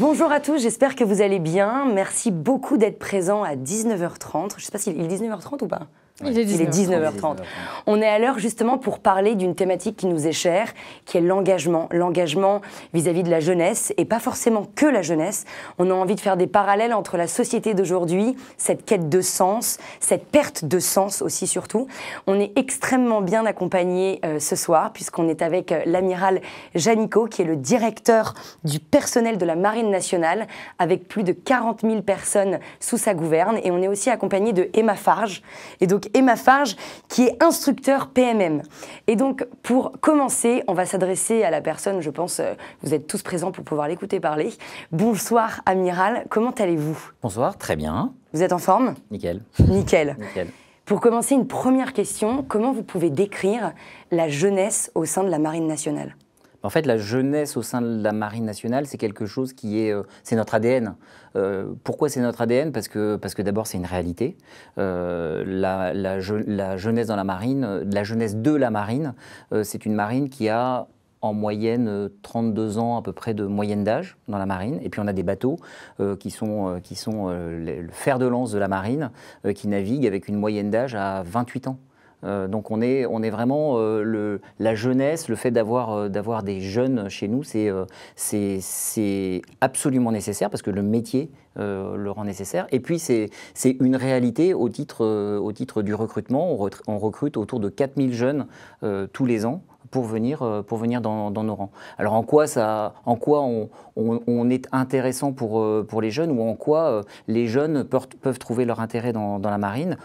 Bonjour à tous, j'espère que vous allez bien. Merci beaucoup d'être présents à 19h30. Je ne sais pas s'il est 19h30 ou pas. Il est 19h30. On est à l'heure justement pour parler d'une thématique qui nous est chère, qui est l'engagement. L'engagement vis-à-vis de la jeunesse, et pas forcément que la jeunesse. On a envie de faire des parallèles entre la société d'aujourd'hui, cette quête de sens, cette perte de sens aussi surtout. On est extrêmement bien accompagné ce soir, puisqu'on est avec l'amiral Janico, qui est le directeur du personnel de la Marine nationale, avec plus de 40 000 personnes sous sa gouverne. Et on est aussi accompagné de Emma Farge. Et donc Emma Farge, qui est instructeur PMM. Et donc, pour commencer, on va s'adresser à la personne, je pense, vous êtes tous présents pour pouvoir l'écouter parler. Bonsoir, amiral, comment allez-vous? Bonsoir, très bien. Vous êtes en forme? Nickel. Nickel. Nickel. Pour commencer, une première question, comment vous pouvez décrire la jeunesse au sein de la Marine nationale? En fait, la jeunesse au sein de la Marine nationale, c'est quelque chose qui est... c'est notre ADN. Pourquoi c'est notre ADN? Parce que d'abord, c'est une réalité. La jeunesse dans la Marine, la jeunesse de la Marine, c'est une marine qui a en moyenne 32 ans à peu près de moyenne d'âge dans la marine. Et puis on a des bateaux qui sont le fer de lance de la marine, qui naviguent avec une moyenne d'âge à 28 ans. Donc on est vraiment la jeunesse, le fait d'avoir des jeunes chez nous, c'est absolument nécessaire parce que le métier le rend nécessaire. Et puis c'est une réalité au titre du recrutement. On recrute autour de 4000 jeunes tous les ans pour venir dans nos rangs. Alors en quoi on est intéressant pour les jeunes, ou en quoi les jeunes peuvent trouver leur intérêt dans la marine?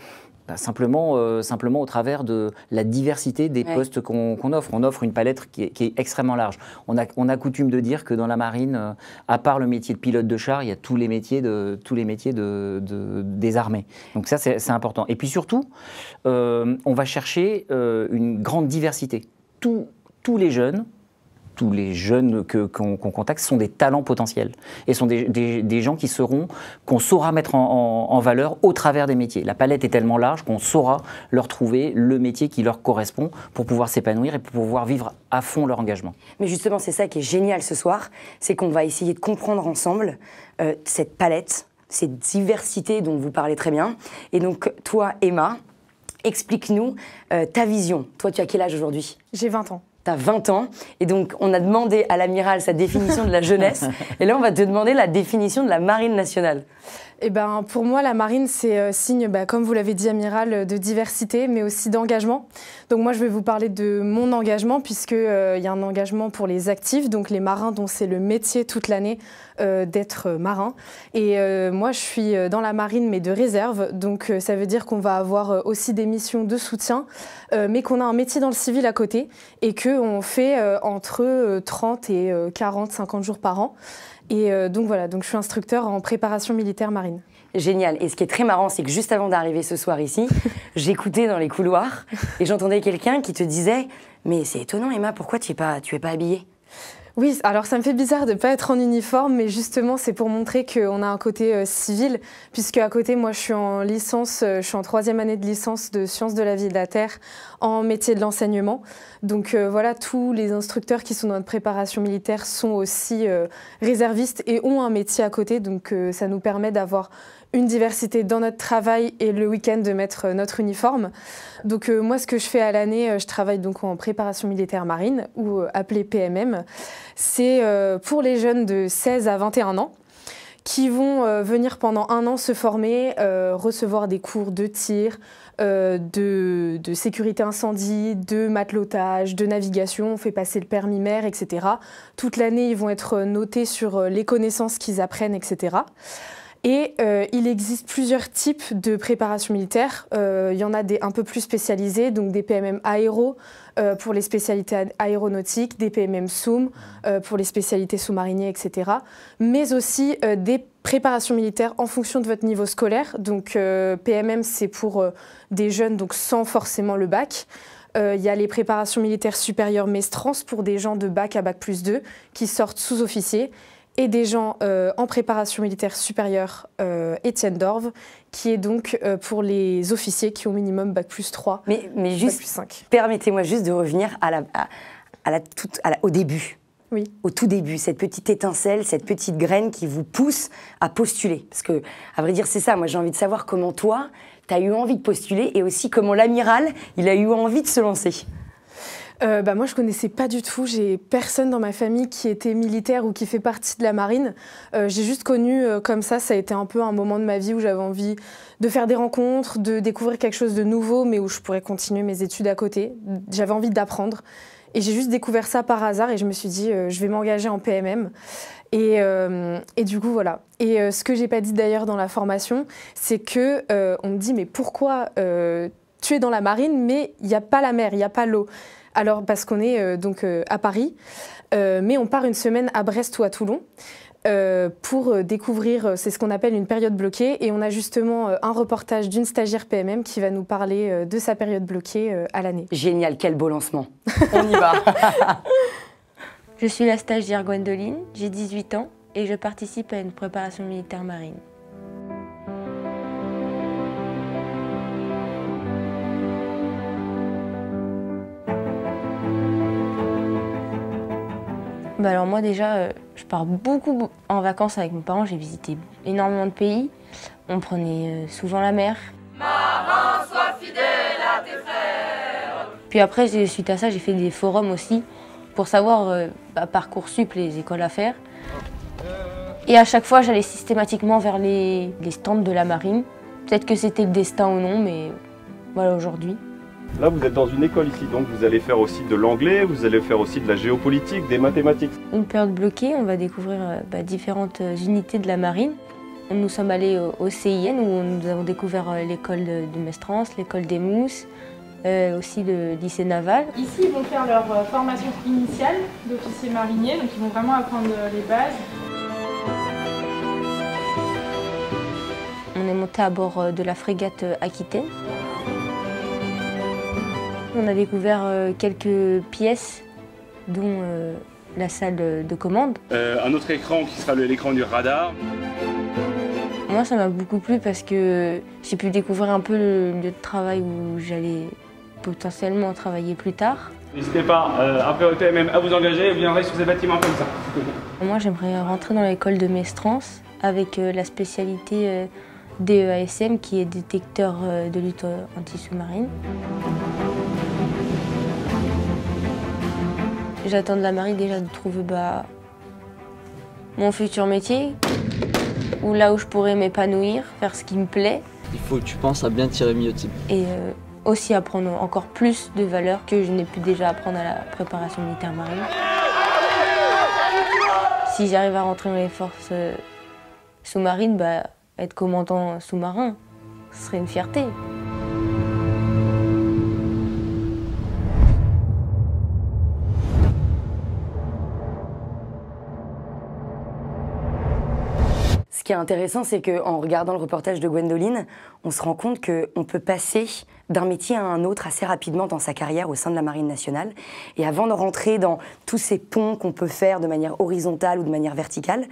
Simplement au travers de la diversité des postes qu'on offre. On offre une palette qui est extrêmement large. On a coutume de dire que dans la marine, à part le métier de pilote de char, il y a tous les métiers des armées. Donc ça, c'est important. Et puis surtout, on va chercher une grande diversité. Tous les jeunes qu'on contacte sont des talents potentiels et sont des gens qu'on saura mettre en valeur au travers des métiers. La palette est tellement large qu'on saura leur trouver le métier qui leur correspond pour pouvoir s'épanouir et pour pouvoir vivre à fond leur engagement. Mais justement, c'est ça qui est génial ce soir, c'est qu'on va essayer de comprendre ensemble cette palette, cette diversité dont vous parlez très bien. Et donc, toi, Emma, explique-nous ta vision. Toi, tu as quel âge aujourd'hui? J'ai 20 ans. Tu as 20 ans, et donc on a demandé à l'amiral sa définition de la jeunesse, et là on va te demander la définition de la Marine nationale. Eh ben, pour moi, la marine, c'est signe, comme vous l'avez dit, amiral, de diversité, mais aussi d'engagement. Donc moi, je vais vous parler de mon engagement, puisqu'il y a un engagement pour les actifs, donc les marins dont c'est le métier toute l'année d'être marin. Et moi, je suis dans la marine, mais de réserve. Donc ça veut dire qu'on va avoir aussi des missions de soutien, mais qu'on a un métier dans le civil à côté, et qu'on fait entre 30 et 40, 50 jours par an. Et donc voilà, donc je suis instructeur en préparation militaire marine. Génial. Et ce qui est très marrant, c'est que juste avant d'arriver ce soir ici, j'écoutais dans les couloirs et j'entendais quelqu'un qui te disait « Mais c'est étonnant Emma, pourquoi tu es pas habillée ?» Oui, alors ça me fait bizarre de ne pas être en uniforme, mais justement c'est pour montrer qu'on a un côté civil, puisque à côté moi je suis en licence, je suis en 3e année de licence de sciences de la vie et de la terre en métier de l'enseignement. Donc voilà, tous les instructeurs qui sont dans notre préparation militaire sont aussi réservistes et ont un métier à côté, donc ça nous permet d'avoir une diversité dans notre travail et le week-end de mettre notre uniforme. Donc moi, ce que je fais à l'année, je travaille donc en préparation militaire marine, ou appelée PMM. C'est pour les jeunes de 16 à 21 ans qui vont venir pendant 1 an se former, recevoir des cours de tir, de sécurité incendie, de matelotage, de navigation, on fait passer le permis mer, etc. Toute l'année, ils vont être notés sur les connaissances qu'ils apprennent, etc. Et il existe plusieurs types de préparation militaire. Il y en a des un peu plus spécialisés, donc des PMM aéro pour les spécialités aéronautiques, des PMM SOUM pour les spécialités sous-mariniers, etc. Mais aussi des préparations militaires en fonction de votre niveau scolaire. Donc PMM, c'est pour des jeunes donc sans forcément le bac. Il y a les préparations militaires supérieures Mestrans pour des gens de bac à bac+2 qui sortent sous-officiers. Et des gens en préparation militaire supérieure Étienne d'Orve, qui est donc pour les officiers qui ont minimum bac+3, mais juste, bac+5. Permettez-moi juste de revenir au début. Oui. Au tout début, cette petite étincelle, cette petite graine qui vous pousse à postuler. Parce que, à vrai dire, c'est ça. Moi, j'ai envie de savoir comment toi, tu as eu envie de postuler et aussi comment l'amiral, il a eu envie de se lancer. Moi, je connaissais pas du tout. J'ai personne dans ma famille qui était militaire ou qui fait partie de la marine. J'ai juste connu comme ça a été un peu un moment de ma vie où j'avais envie de faire des rencontres, de découvrir quelque chose de nouveau, mais où je pourrais continuer mes études à côté. J'avais envie d'apprendre. Et j'ai juste découvert ça par hasard et je me suis dit, je vais m'engager en PMM. Et du coup, voilà. Et ce que j'ai pas dit d'ailleurs dans la formation, c'est que on me dit, mais pourquoi tu es dans la marine, mais il n'y a pas la mer, il n'y a pas l'eau? Alors, parce qu'on est donc à Paris, mais on part une semaine à Brest ou à Toulon pour découvrir, c'est ce qu'on appelle une période bloquée. Et on a justement un reportage d'une stagiaire PMM qui va nous parler de sa période bloquée à l'année. Génial, quel beau lancement. On y va. Je suis la stagiaire Gwendoline, j'ai 18 ans et je participe à une préparation militaire marine. Alors moi déjà, je pars beaucoup en vacances avec mes parents, j'ai visité énormément de pays. On prenait souvent la mer. Marin, sois fidèle à tes frères. Puis après, suite à ça, j'ai fait des forums aussi pour savoir Parcoursup, les écoles à faire. Et à chaque fois, j'allais systématiquement vers les stands de la marine. Peut-être que c'était le destin ou non, mais voilà aujourd'hui. Là, vous êtes dans une école ici, donc vous allez faire aussi de l'anglais, vous allez faire aussi de la géopolitique, des mathématiques. Une période bloquée, on va découvrir différentes unités de la marine. Nous sommes allés au CIN où nous avons découvert l'école de Mestrance, l'école des Mousses, aussi le lycée naval. Ici, ils vont faire leur formation initiale d'officier marinier, donc ils vont vraiment apprendre les bases. On est monté à bord de la frégate Aquitaine. On a découvert quelques pièces, dont la salle de commande. Un autre écran qui sera l'écran du radar. Moi, ça m'a beaucoup plu parce que j'ai pu découvrir un peu le lieu de travail où j'allais potentiellement travailler plus tard. N'hésitez pas, après le PMM, à vous engager et vous viendrez sur ces bâtiments comme ça. Moi, j'aimerais rentrer dans l'école de Mestrance avec la spécialité DEASM qui est détecteur de lutte anti-sous-marine. J'attends de la marine déjà de trouver mon futur métier, ou là où je pourrais m'épanouir, faire ce qui me plaît. Il faut que tu penses à bien tirer myotype. Et aussi apprendre encore plus de valeurs que je n'ai pu déjà apprendre à la préparation militaire marine. Si j'arrive à rentrer dans les forces sous-marines, être commandant sous-marin, ce serait une fierté. Ce qui est intéressant, c'est qu'en regardant le reportage de Gwendoline, on se rend compte qu'on peut passer d'un métier à un autre assez rapidement dans sa carrière au sein de la Marine nationale. Et avant de rentrer dans tous ces ponts qu'on peut faire de manière horizontale ou de manière verticale,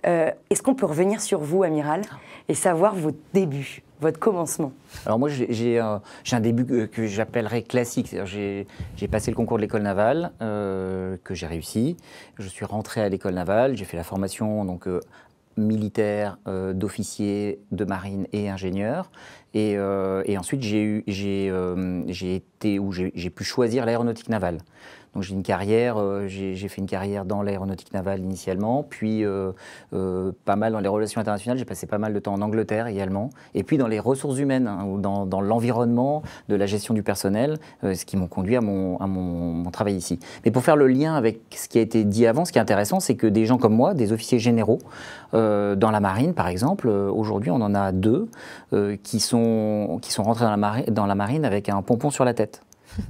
est-ce qu'on peut revenir sur vous, amiral, et savoir votre début, votre commencement? Alors moi, j'ai un début que j'appellerais classique. J'ai passé le concours de l'école navale, que j'ai réussi. Je suis rentré à l'école navale, j'ai fait la formation militaire, d'officier, de marine et ingénieur. Et ensuite, j'ai pu choisir l'aéronautique navale. Donc j'ai une carrière, j'ai fait une carrière dans l'aéronautique navale initialement, puis pas mal dans les relations internationales. J'ai passé pas mal de temps en Angleterre également, et puis dans les ressources humaines, ou dans l'environnement, de la gestion du personnel, ce qui m'ont conduit à mon travail ici. Mais pour faire le lien avec ce qui a été dit avant, ce qui est intéressant, c'est que des gens comme moi, des officiers généraux, dans la marine par exemple, aujourd'hui on en a 2 qui sont rentrés dans la marine avec un pompon sur la tête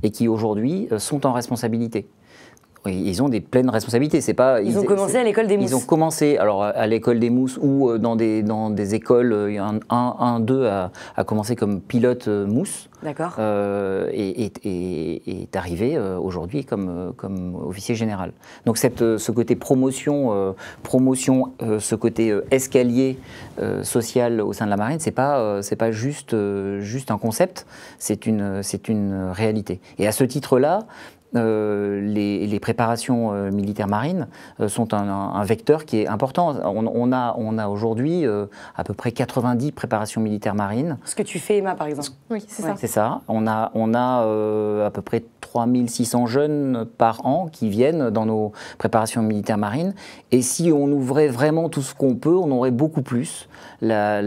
et qui aujourd'hui sont en responsabilité. Ils ont des pleines responsabilités. C'est pas, ils ont commencé à l'école des Mousses. Ils ont commencé alors à l'école des Mousses ou dans des écoles. D'eux a commencé comme pilote Mousse. D'accord. Et est arrivé aujourd'hui comme officier général. Donc ce côté promotion, ce côté escalier social au sein de la marine, c'est pas juste un concept, c'est une réalité. Et à ce titre-là, les préparations militaires marines sont un vecteur qui est important. On a aujourd'hui à peu près 90 préparations militaires marines. Ce que tu fais, Emma, par exemple. Oui, c'est ça. C'est ça. On a à peu près 3600 jeunes par an qui viennent dans nos préparations militaires marines. Et si on ouvrait vraiment tout ce qu'on peut, on aurait beaucoup plus. La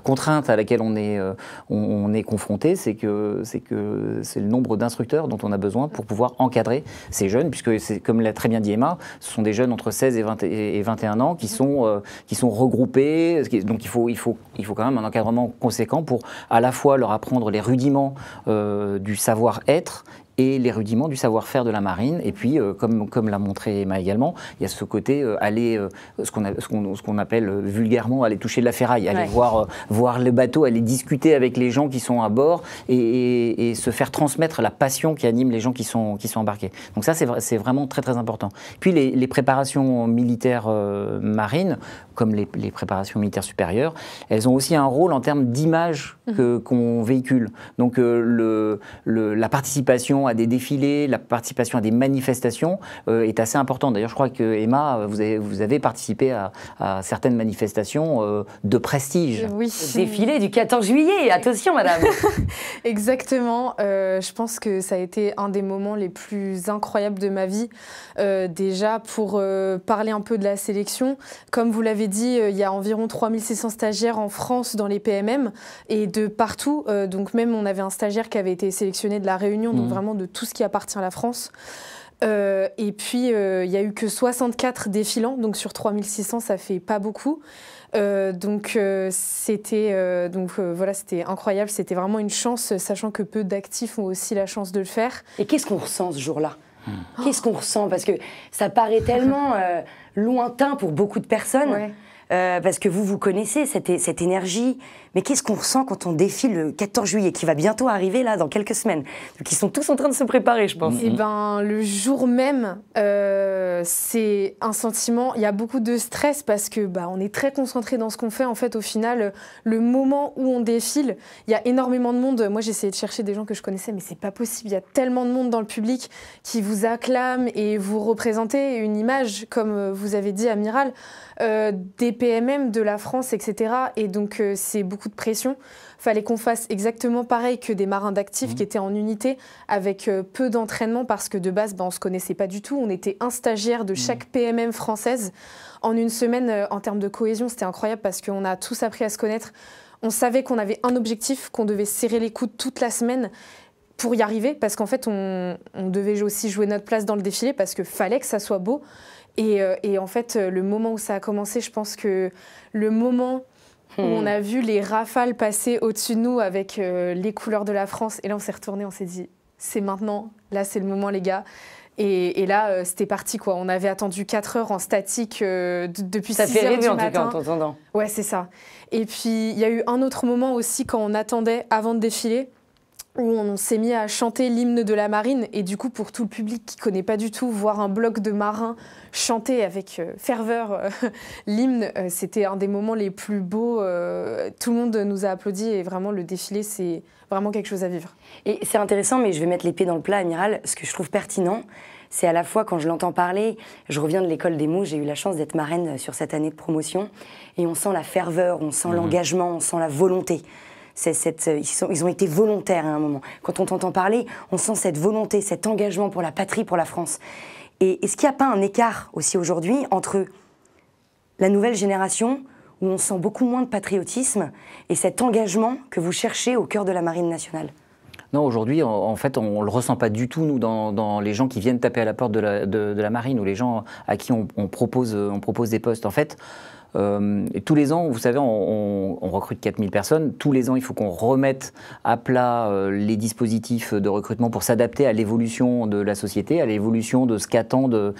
contrainte à laquelle on est confronté, c'est que c'est le nombre d'instructeurs dont on a besoin pour pouvoir encadrer ces jeunes, puisque c'est, comme l'a très bien dit Emma, ce sont des jeunes entre 16 et 21 ans qui sont regroupés. Donc il faut quand même un encadrement conséquent pour à la fois leur apprendre les rudiments du savoir-être et les rudiments du savoir-faire de la marine. Et puis, comme l'a montré Emma également, il y a ce côté ce qu'on appelle vulgairement aller toucher de la ferraille, aller voir le bateau, aller discuter avec les gens qui sont à bord et se faire transmettre la passion qui anime les gens qui sont embarqués. Donc ça, c'est vraiment très très important. Puis les préparations militaires marines, comme les préparations militaires supérieures, elles ont aussi un rôle en termes d'image qu'on véhicule. Donc la participation à des défilés, la participation à des manifestations est assez importante. D'ailleurs, je crois que Emma, vous avez participé à certaines manifestations de prestige. Oui. Le défilé du 14 juillet, attention madame. Exactement. Je pense que ça a été un des moments les plus incroyables de ma vie. Déjà, pour parler un peu de la sélection, comme vous l'avez dit, il y a environ 3600 stagiaires en France dans les PMM et de partout. Donc même, on avait un stagiaire qui avait été sélectionné de La Réunion, donc vraiment de tout ce qui appartient à la France. Et puis, il n'y a eu que 64 défilants, donc sur 3600, ça fait pas beaucoup. C'était incroyable, c'était vraiment une chance, sachant que peu d'actifs ont aussi la chance de le faire. Et qu'est-ce qu'on ressent ce jour-là ? Qu'est-ce qu'on ressent ? Parce que ça paraît tellement lointain pour beaucoup de personnes. Ouais. Parce que vous connaissez cette énergie. Mais qu'est-ce qu'on ressent quand on défile le 14 juillet, qui va bientôt arriver là dans quelques semaines ? Donc ils sont tous en train de se préparer, je pense. Et ben, le jour même, c'est un sentiment. Il y a beaucoup de stress parce que on est très concentré dans ce qu'on fait. En fait, au final, le moment où on défile, il y a énormément de monde. Moi, j'ai essayé de chercher des gens que je connaissais, mais c'est pas possible. Il y a tellement de monde dans le public qui vous acclame et vous représentez une image, comme vous avez dit, Amiral, des PMM de la France, etc. Et donc, c'est beaucoup de pression. Fallait qu'on fasse exactement pareil que des marins d'actifs qui étaient en unité avec peu d'entraînement parce que de base, on ne se connaissait pas du tout. On était un stagiaire de chaque PMM française. En une semaine, en termes de cohésion, c'était incroyable parce qu'on a tous appris à se connaître. On savait qu'on avait un objectif, qu'on devait serrer les coudes toute la semaine pour y arriver parce qu'en fait, on devait aussi jouer notre place dans le défilé parce qu'il fallait que ça soit beau. Et en fait, le moment où ça a commencé, je pense que le moment où on a vu les rafales passer au-dessus de nous avec les couleurs de la France, et là on s'est retourné, on s'est dit c'est maintenant, là c'est le moment les gars. Et là c'était parti quoi. On avait attendu 4 heures en statique depuis 6 heures du matin. Ça fait rêver en tout cas en t'entendant. Ouais, c'est ça. Et puis il y a eu un autre moment aussi quand on attendait avant de défiler, où on s'est mis à chanter l'hymne de la marine. Et du coup, pour tout le public qui ne connaît pas du tout, voir un bloc de marins chanter avec ferveur l'hymne, c'était un des moments les plus beaux. Tout le monde nous a applaudi et vraiment, le défilé, c'est vraiment quelque chose à vivre. Et c'est intéressant, mais je vais mettre l'épée dans le plat, Amiral. Ce que je trouve pertinent, c'est à la fois quand je l'entends parler, je reviens de l'école des Mouches, j'ai eu la chance d'être marraine sur cette année de promotion, et on sent la ferveur, on sent l'engagement, on sent la volonté. Ils ont été volontaires à un moment. Quand on t'entend parler, on sent cette volonté, cet engagement pour la patrie, pour la France. Et est-ce qu'il n'y a pas un écart aussi aujourd'hui entre la nouvelle génération, où on sent beaucoup moins de patriotisme, et cet engagement que vous cherchez au cœur de la Marine nationale ? Non, aujourd'hui, en fait, on ne le ressent pas du tout, nous, dans les gens qui viennent taper à la porte de la Marine, ou les gens à qui on propose des postes. En fait, et tous les ans, vous savez, on recrute 4000 personnes. Tous les ans, il faut qu'on remette à plat les dispositifs de recrutement pour s'adapter à l'évolution de la société, à l'évolution de ce qu'attendent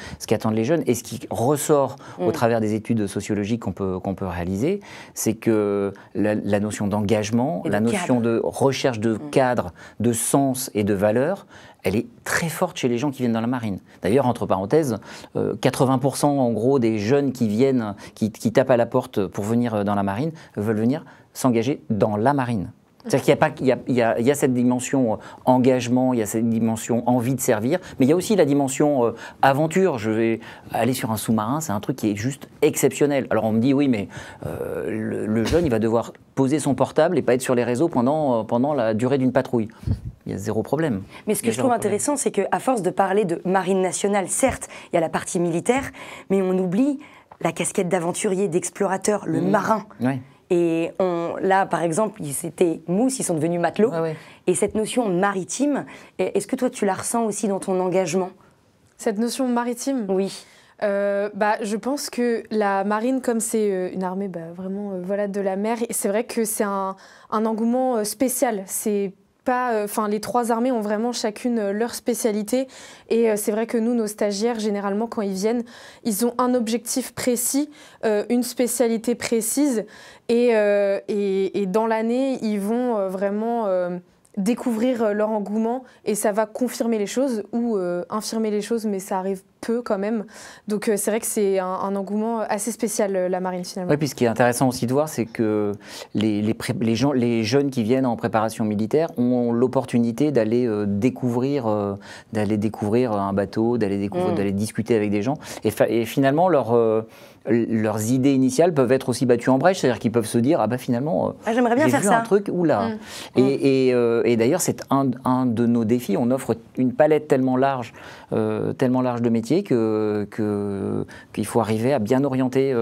les jeunes. Et ce qui ressort au travers des études sociologiques qu'on peut réaliser, c'est que la notion d'engagement, la notion de recherche de cadre, de sens et de valeur, elle est très forte chez les gens qui viennent dans la marine. D'ailleurs, entre parenthèses, 80% en gros des jeunes qui viennent, qui tapent à la porte pour venir dans la marine, veulent venir s'engager dans la marine. C'est-à-dire qu'il y a cette dimension engagement, il y a cette dimension envie de servir, mais il y a aussi la dimension aventure. Je vais aller sur un sous-marin, c'est un truc qui est juste exceptionnel. Alors on me dit oui, mais le jeune, il va devoir poser son portable et pas être sur les réseaux pendant la durée d'une patrouille. Il y a zéro problème. Mais ce que je trouve intéressant, c'est qu'à force de parler de marine nationale, certes, il y a la partie militaire, mais on oublie la casquette d'aventurier, d'explorateur, le marin. Ouais. Et là, par exemple, c'était mousse, ils sont devenus matelots. Ouais. Et cette notion maritime, est-ce que toi, tu la ressens aussi dans ton engagement? Cette notion maritime? Oui. Je pense que la marine, comme c'est une armée vraiment voilà, de la mer, c'est vrai que c'est un engouement spécial. C'est pas, les trois armées ont vraiment chacune leur spécialité. Et c'est vrai que nous, nos stagiaires, généralement, quand ils viennent, ils ont un objectif précis, une spécialité précise. Et dans l'année, ils vont vraiment découvrir leur engouement et ça va confirmer les choses ou infirmer les choses, mais ça arrive peu quand même. Donc c'est vrai que c'est un engouement assez spécial, la marine, finalement. Oui, puis ce qui est intéressant aussi de voir, c'est que les jeunes qui viennent en préparation militaire ont l'opportunité d'aller découvrir un bateau, d'aller discuter avec des gens. Et finalement, leurs idées initiales peuvent être aussi battues en brèche, c'est-à-dire qu'ils peuvent se dire finalement j'aimerais bien faire vu ça. Un truc oula. Et d'ailleurs c'est un de nos défis, on offre une palette tellement large de métiers qu'il faut arriver à bien orienter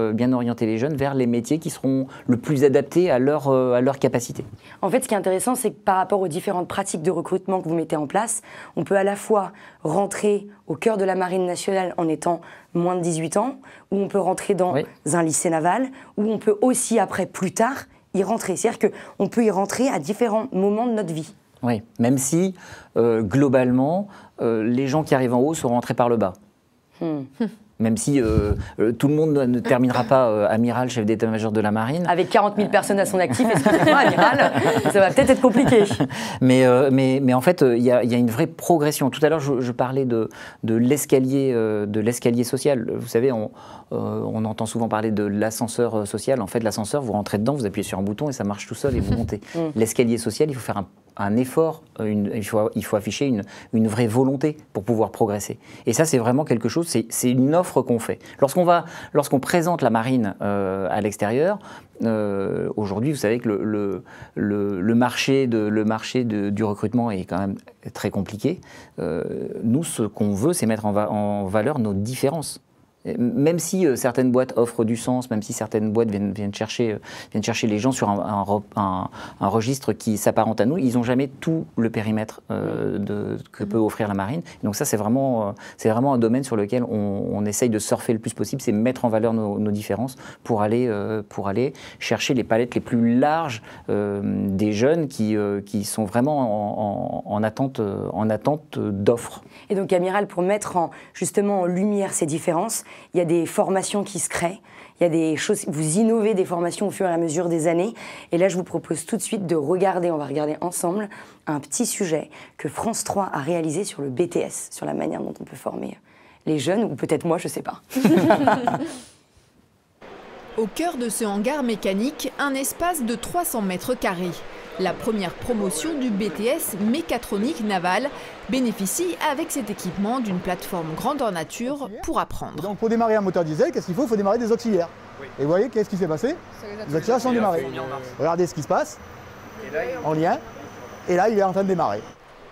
les jeunes vers les métiers qui seront le plus adaptés à leur capacité. En fait, ce qui est intéressant, c'est que par rapport aux différentes pratiques de recrutement que vous mettez en place, on peut à la fois rentrer au cœur de la Marine nationale en étant moins de 18 ans, ou on peut rentrer dans un lycée naval, ou on peut aussi, après, plus tard, y rentrer. C'est-à-dire qu'on peut y rentrer à différents moments de notre vie. Oui, même si, globalement, les gens qui arrivent en haut sont rentrés par le bas. Même si tout le monde ne terminera pas amiral, chef d'état-major de la marine. Avec 40 000 personnes à son actif, excusez-moi, amiral, ça va peut-être être compliqué. Mais en fait, il y a une vraie progression. Tout à l'heure, je parlais de l'escalier social. Vous savez, on entend souvent parler de l'ascenseur social. En fait, l'ascenseur, vous rentrez dedans, vous appuyez sur un bouton et ça marche tout seul et vous montez. L'escalier social, il faut faire un effort, il faut afficher une vraie volonté pour pouvoir progresser. Et ça, c'est vraiment quelque chose, c'est une offre qu'on fait. Lorsqu'on présente la marine à l'extérieur, aujourd'hui, vous savez que le marché du recrutement est quand même très compliqué. Nous, ce qu'on veut, c'est mettre en valeur nos différences. Même si certaines boîtes offrent du sens, même si certaines boîtes viennent chercher les gens sur un registre qui s'apparente à nous, ils n'ont jamais tout le périmètre que peut offrir la marine. Et donc ça, c'est vraiment un domaine sur lequel on essaye de surfer le plus possible, c'est mettre en valeur nos différences pour aller chercher les palettes les plus larges des jeunes qui sont vraiment en attente d'offres. Et donc, amiral, pour mettre justement en lumière ces différences, il y a des formations qui se créent, il y a des choses, vous innovez des formations au fur et à mesure des années. Et là, je vous propose tout de suite on va regarder ensemble un petit sujet que France 3 a réalisé sur le BTS, sur la manière dont on peut former les jeunes, ou peut-être moi, je ne sais pas. Au cœur de ce hangar mécanique, un espace de 300 mètres carrés. La première promotion du BTS mécatronique navale bénéficie avec cet équipement d'une plateforme grandeur nature pour apprendre. Donc pour démarrer un moteur diesel, qu'est-ce qu'il faut? Il faut démarrer des auxiliaires. Oui. Et vous voyez, qu'est-ce qui s'est passé? Les auxiliaires sont démarrés. Regardez ce qui se passe, en lien, et là il est en train de démarrer.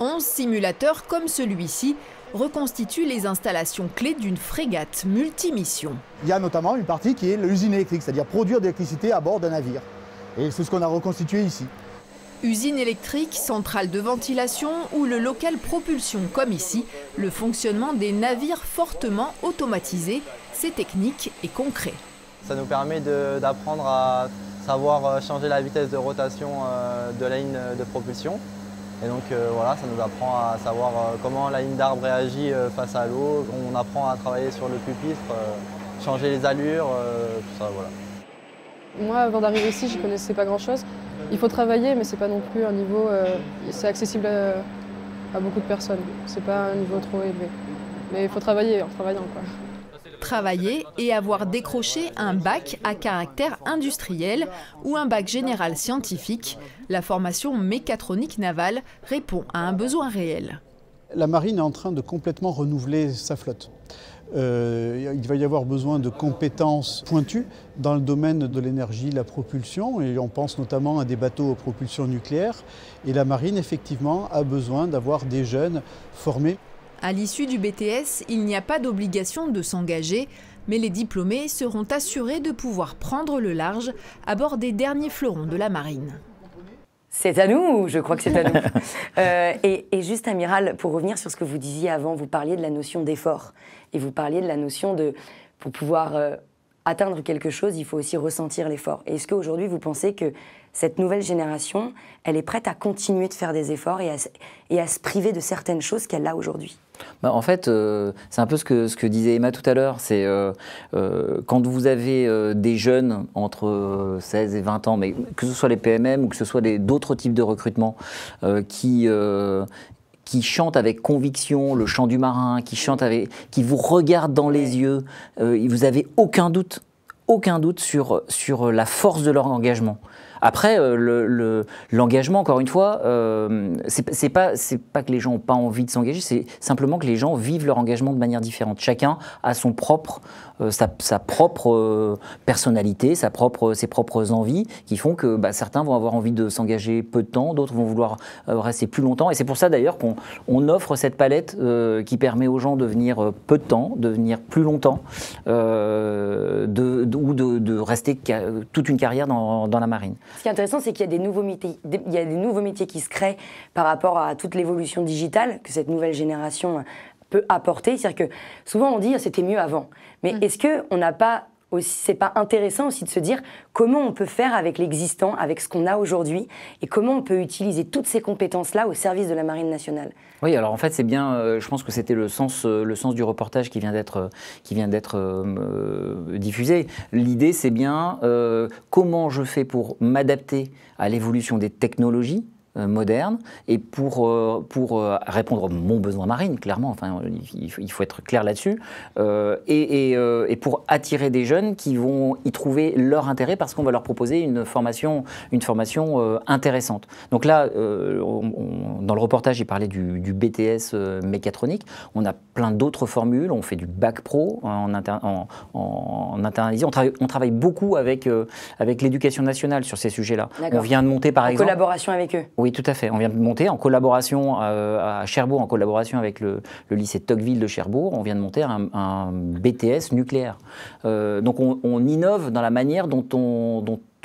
11 simulateurs comme celui-ci reconstituent les installations clés d'une frégate multimission. Il y a notamment une partie qui est l'usine électrique, c'est-à-dire produire de l'électricité à bord d'un navire. Et c'est ce qu'on a reconstitué ici. Usine électrique, centrale de ventilation ou le local propulsion comme ici, le fonctionnement des navires fortement automatisés, c'est technique et concret. Ça nous permet d'apprendre à savoir changer la vitesse de rotation de la ligne de propulsion. Et donc voilà, ça nous apprend à savoir comment la ligne d'arbre réagit face à l'eau. On apprend à travailler sur le pupitre, changer les allures, tout ça, voilà. Moi, avant d'arriver ici, je ne connaissais pas grand-chose. Il faut travailler, mais ce n'est pas non plus un niveau... c'est accessible à beaucoup de personnes. Ce n'est pas un niveau trop élevé. Mais il faut travailler en travaillant, quoi. travailler et avoir décroché un bac à caractère industriel ou un bac général scientifique. La formation mécatronique navale répond à un besoin réel. La marine est en train de complètement renouveler sa flotte. Il va y avoir besoin de compétences pointues dans le domaine de l'énergie, la propulsion, et on pense notamment à des bateaux à propulsion nucléaire. Et la marine, effectivement, a besoin d'avoir des jeunes formés. À l'issue du BTS, il n'y a pas d'obligation de s'engager, mais les diplômés seront assurés de pouvoir prendre le large à bord des derniers fleurons de la marine. C'est à nous, je crois que c'est à nous. Et juste, Amiral, pour revenir sur ce que vous disiez avant, vous parliez de la notion d'effort. Et vous parliez de la notion de, pour pouvoir atteindre quelque chose, il faut aussi ressentir l'effort. Est-ce qu'aujourd'hui, vous pensez que cette nouvelle génération, elle est prête à continuer de faire des efforts et à se priver de certaines choses qu'elle a aujourd'hui? En fait, c'est un peu ce que disait Emma tout à l'heure. C'est quand vous avez des jeunes entre 16 et 20 ans, mais que ce soit les PMM ou que ce soit d'autres types de recrutement qui chantent avec conviction le chant du marin, qui vous regardent dans les yeux, vous n'avez aucun doute sur la force de leur engagement. Après, l'engagement, encore une fois, c'est pas que les gens n'ont pas envie de s'engager, c'est simplement que les gens vivent leur engagement de manière différente. Chacun a sa propre personnalité, ses propres envies, qui font que certains vont avoir envie de s'engager peu de temps, d'autres vont vouloir rester plus longtemps. Et c'est pour ça d'ailleurs qu'on offre cette palette qui permet aux gens de venir peu de temps, de venir plus longtemps, ou de rester toute une carrière dans la marine. Ce qui est intéressant, c'est qu'il y a des nouveaux métiers qui se créent par rapport à toute l'évolution digitale que cette nouvelle génération peut apporter. C'est-à-dire que souvent on dit c'était mieux avant. Mais est-ce qu'on n'a pas aussi, c'est pas intéressant aussi de se dire comment on peut faire avec l'existant, avec ce qu'on a aujourd'hui, et comment on peut utiliser toutes ces compétences-là au service de la Marine nationale? Oui, alors en fait, c'est bien, je pense que c'était le sens du reportage qui vient d'être diffusé. L'idée, c'est bien comment je fais pour m'adapter à l'évolution des technologies moderne et pour répondre à mon besoin marine, clairement, enfin, il faut être clair là-dessus, et pour attirer des jeunes qui vont y trouver leur intérêt parce qu'on va leur proposer une formation intéressante. Donc là, dans le reportage, il parlait du BTS mécatronique. On a plein d'autres formules, on fait du bac pro en internalisé. On travaille beaucoup avec l'éducation nationale sur ces sujets-là. On vient de monter, par exemple... En collaboration avec eux. Oui, tout à fait. On vient de monter en collaboration à Cherbourg, en collaboration avec le lycée de Tocqueville de Cherbourg, on vient de monter un BTS nucléaire. Donc on innove dans la manière dont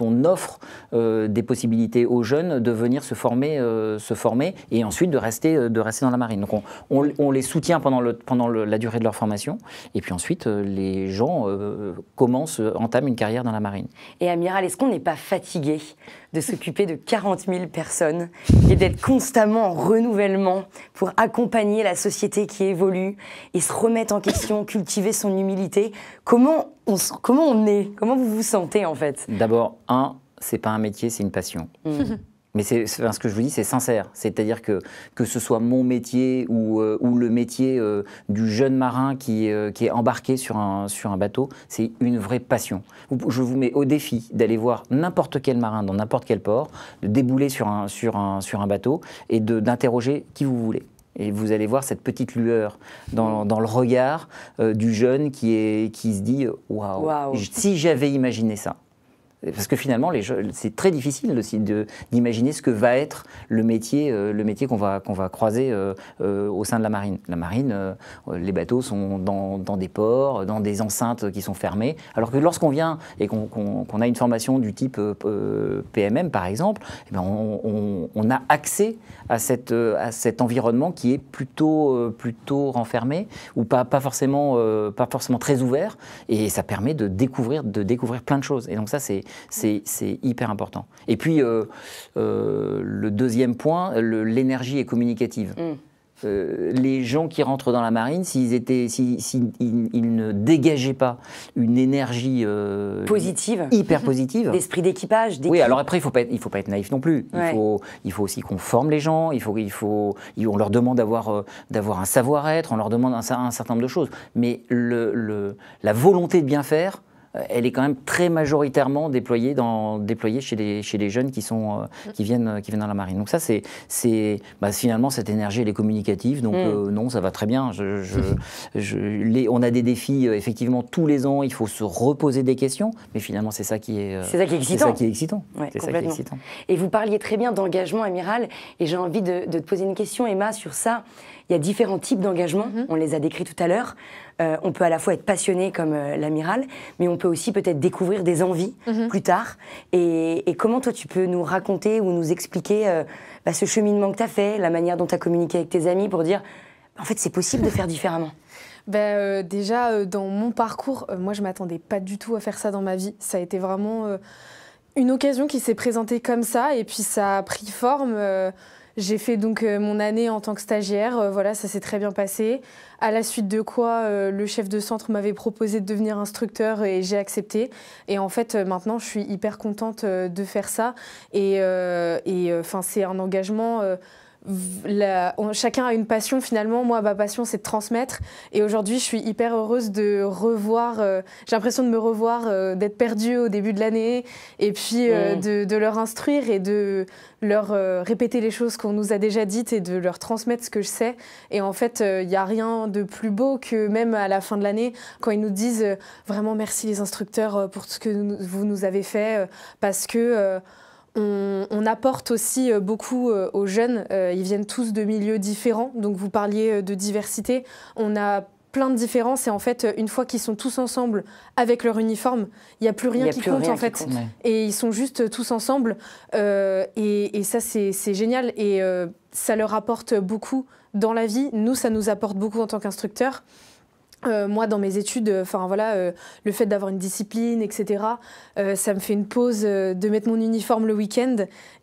on offre des possibilités aux jeunes de venir se former et ensuite de rester dans la marine. Donc on les soutient pendant la durée de leur formation et puis ensuite les gens entament une carrière dans la marine. Et Amiral, est-ce qu'on n'est pas fatigué de s'occuper de 40 000 personnes et d'être constamment en renouvellement pour accompagner la société qui évolue et se remettre en question, cultiver son humilité? Comment on est? Comment vous vous sentez en fait? D'abord, c'est pas un métier, c'est une passion. Mais ce que je vous dis, c'est sincère. C'est-à-dire que ce soit mon métier ou le métier du jeune marin qui est embarqué sur un bateau, c'est une vraie passion. Je vous mets au défi d'aller voir n'importe quel marin dans n'importe quel port, de débouler sur un bateau et d'interroger qui vous voulez. Et vous allez voir cette petite lueur dans le regard du jeune qui se dit « Waouh, si j'avais imaginé ça ». Parce que finalement, c'est très difficile aussi d'imaginer ce que va être le métier qu'on va croiser au sein de la marine. La marine, les bateaux sont dans des ports, dans des enceintes qui sont fermées, alors que lorsqu'on vient et qu'on a une formation du type PMM par exemple, eh bien on a accès à cet environnement qui est plutôt renfermé ou pas forcément très ouvert, et ça permet de découvrir plein de choses. Et donc ça c'est hyper important. Et puis, le deuxième point, l'énergie est communicative. les gens qui rentrent dans la marine, s'ils ne dégageaient pas une énergie positive, hyper positive, d'esprit d'équipage. Oui, alors après, il faut pas être naïf non plus. Il faut aussi qu'on forme les gens. On leur demande d'avoir un savoir-être, on leur demande un certain nombre de choses. Mais la volonté de bien faire, elle est quand même très majoritairement déployée chez les jeunes qui viennent dans la marine. Donc ça, finalement, cette énergie, elle est communicative. Donc non, ça va très bien. On a des défis, effectivement, tous les ans. Il faut se reposer des questions. Mais finalement, c'est ça qui est excitant. Ouais, Et vous parliez très bien d'engagement, Amiral. Et j'ai envie de te poser une question, Emma, sur ça. Il y a différents types d'engagement, on les a décrits tout à l'heure. On peut à la fois être passionné comme l'amiral, mais on peut aussi peut-être découvrir des envies plus tard. Et comment toi tu peux nous raconter ou nous expliquer ce cheminement que tu as fait, la manière dont tu as communiqué avec tes amis pour dire en fait c'est possible de faire différemment? Déjà, dans mon parcours, moi je ne m'attendais pas du tout à faire ça dans ma vie. Ça a été vraiment une occasion qui s'est présentée comme ça et puis ça a pris forme. J'ai fait donc mon année en tant que stagiaire, voilà, ça s'est très bien passé. À la suite de quoi, le chef de centre m'avait proposé de devenir instructeur et j'ai accepté. Et en fait, maintenant, je suis hyper contente de faire ça. Et c'est un engagement... chacun a une passion finalement. Moi, ma passion, c'est de transmettre. Et aujourd'hui, je suis hyper heureuse de revoir. J'ai l'impression de me revoir, d'être perdue au début de l'année, et puis de leur instruire et de leur répéter les choses qu'on nous a déjà dites et de leur transmettre ce que je sais. Et en fait, il n'y a rien de plus beau que même à la fin de l'année, quand ils nous disent vraiment merci les instructeurs pour ce que vous nous avez fait, parce que on apporte aussi beaucoup aux jeunes. Ils viennent tous de milieux différents. Donc vous parliez de diversité. On a plein de différences et en fait, une fois qu'ils sont tous ensemble avec leur uniforme, il n'y a plus rien qui compte en fait. Et ils sont juste tous ensemble et ça, c'est génial. Et ça leur apporte beaucoup dans la vie. Nous, ça nous apporte beaucoup en tant qu'instructeurs. Moi, dans mes études, le fait d'avoir une discipline, etc., ça me fait une pause de mettre mon uniforme le week-end.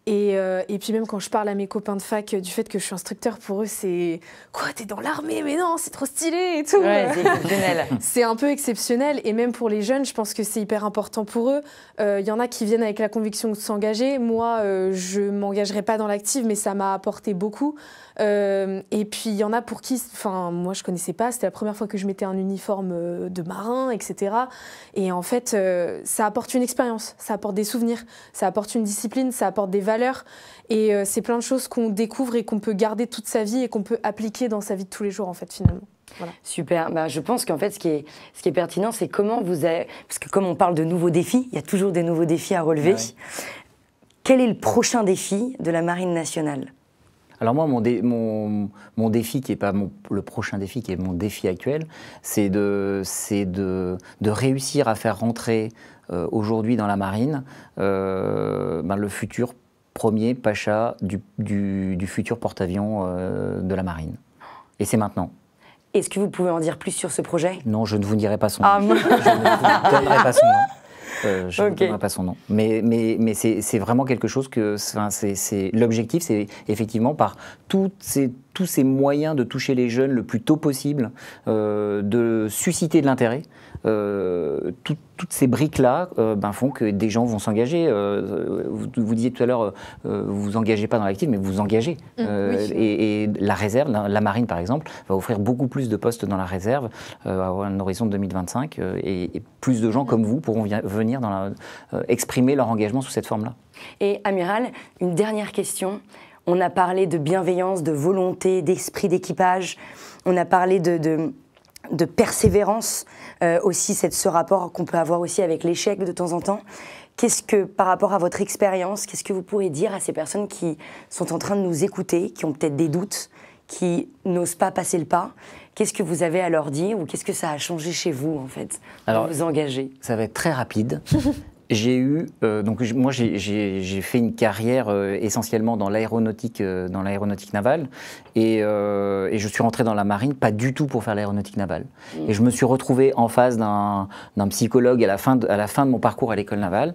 Et puis même quand je parle à mes copains de fac du fait que je suis instructeur, pour eux, c'est « Quoi, t'es dans l'armée? Mais non, c'est trop stylé !» et tout. Ouais, c'est exceptionnel. C'est un peu exceptionnel. Et même pour les jeunes, je pense que c'est hyper important pour eux. Y en a qui viennent avec la conviction de s'engager. Moi, je ne m'engagerai pas dans l'active, mais ça m'a apporté beaucoup. Et puis, il y en a pour qui... Enfin, moi, je ne connaissais pas. C'était la première fois que je mettais un uniforme de marin, etc. Et en fait, ça apporte une expérience, ça apporte des souvenirs, ça apporte une discipline, ça apporte des valeurs. Et c'est plein de choses qu'on découvre et qu'on peut garder toute sa vie et qu'on peut appliquer dans sa vie de tous les jours, en fait, finalement. Voilà. Super. Je pense qu'en fait, ce qui est pertinent, c'est comment vous avez... Parce que comme on parle de nouveaux défis, il y a toujours des nouveaux défis à relever. Ah oui. Quel est le prochain défi de la Marine nationale ? Alors moi, mon défi, qui n'est pas le prochain défi, qui est mon défi actuel, c'est de réussir à faire rentrer aujourd'hui dans la Marine le futur premier pacha du futur porte-avions de la Marine. Et c'est maintenant. Est-ce que vous pouvez en dire plus sur ce projet ? Non, je ne vous dirai pas son nom. Je ne vous donnerai pas son nom. Je ne vous donnerai pas son nom. Mais c'est vraiment quelque chose que... L'objectif, c'est effectivement par tous ces moyens de toucher les jeunes le plus tôt possible, de susciter de l'intérêt. Toutes ces briques-là font que des gens vont s'engager. Vous disiez tout à l'heure, vous vous engagez pas dans l'actif, mais vous vous engagez. Oui. Et la réserve, la marine par exemple, va offrir beaucoup plus de postes dans la réserve à un horizon de 2025. Et plus de gens comme vous pourront venir exprimer leur engagement sous cette forme-là. Et Amiral, une dernière question. On a parlé de bienveillance, de volonté, d'esprit d'équipage. On a parlé de persévérance, aussi ce rapport qu'on peut avoir aussi avec l'échec de temps en temps. Qu'est-ce que, par rapport à votre expérience, qu'est-ce que vous pourrez dire à ces personnes qui sont en train de nous écouter, qui ont peut-être des doutes, qui n'osent pas passer le pas? Qu'est-ce que vous avez à leur dire ou qu'est-ce que ça a changé chez vous, en fait, pour vous engager? Ça va être très rapide. Moi j'ai fait une carrière essentiellement dans l'aéronautique navale et je suis rentré dans la marine pas du tout pour faire l'aéronautique navale. Et je me suis retrouvé en face d'un psychologue à la fin de mon parcours à l'école navale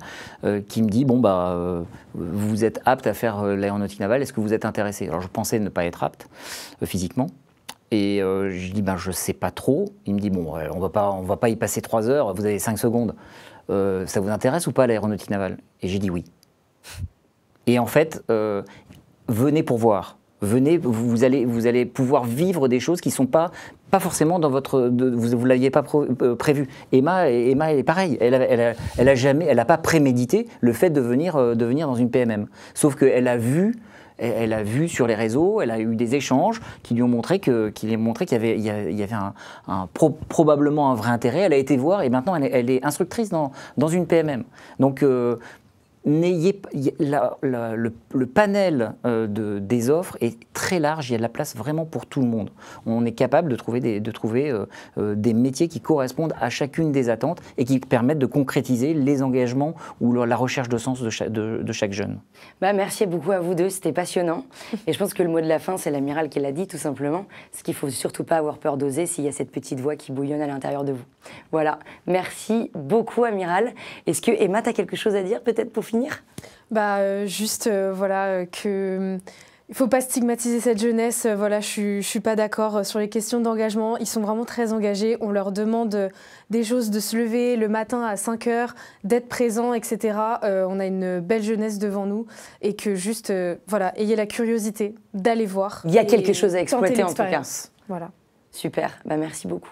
qui me dit vous êtes apte à faire l'aéronautique navale, est-ce que vous êtes intéressé? Alors je pensais ne pas être apte physiquement. Et je dis je sais pas trop. Il me dit on va pas y passer 3 heures, vous avez 5 secondes. Ça vous intéresse ou pas l'aéronautique navale? Et j'ai dit oui. Et en fait, venez pour voir. Venez, vous allez pouvoir vivre des choses qui ne sont pas forcément dans votre... vous ne l'aviez pas prévu. Emma, elle est pareille. Elle n'a pas prémédité le fait de venir dans une PMM. Sauf qu'elle a vu... Elle a vu sur les réseaux, elle a eu des échanges qui lui ont montré qu'il y avait probablement un vrai intérêt. Elle a été voir et maintenant elle est instructrice dans une PMM. Donc le panel des offres est très large, il y a de la place vraiment pour tout le monde. On est capable de trouver des métiers qui correspondent à chacune des attentes et qui permettent de concrétiser les engagements ou la recherche de sens de chaque jeune. Merci beaucoup à vous deux, c'était passionnant. Et je pense que le mot de la fin, c'est l'amiral qui l'a dit tout simplement. C'est qu'il ne faut surtout pas avoir peur d'oser s'il y a cette petite voix qui bouillonne à l'intérieur de vous. Voilà, merci beaucoup amiral. Est-ce que Emma, tu as quelque chose à dire peut-être pour finir? Que... Il ne faut pas stigmatiser cette jeunesse. Je suis pas d'accord sur les questions d'engagement. Ils sont vraiment très engagés. On leur demande des choses, de se lever le matin à 5 heures, d'être présents, etc. On a une belle jeunesse devant nous et que ayez la curiosité d'aller voir. Il y a quelque chose à exploiter en tout cas. Voilà. Super, merci beaucoup.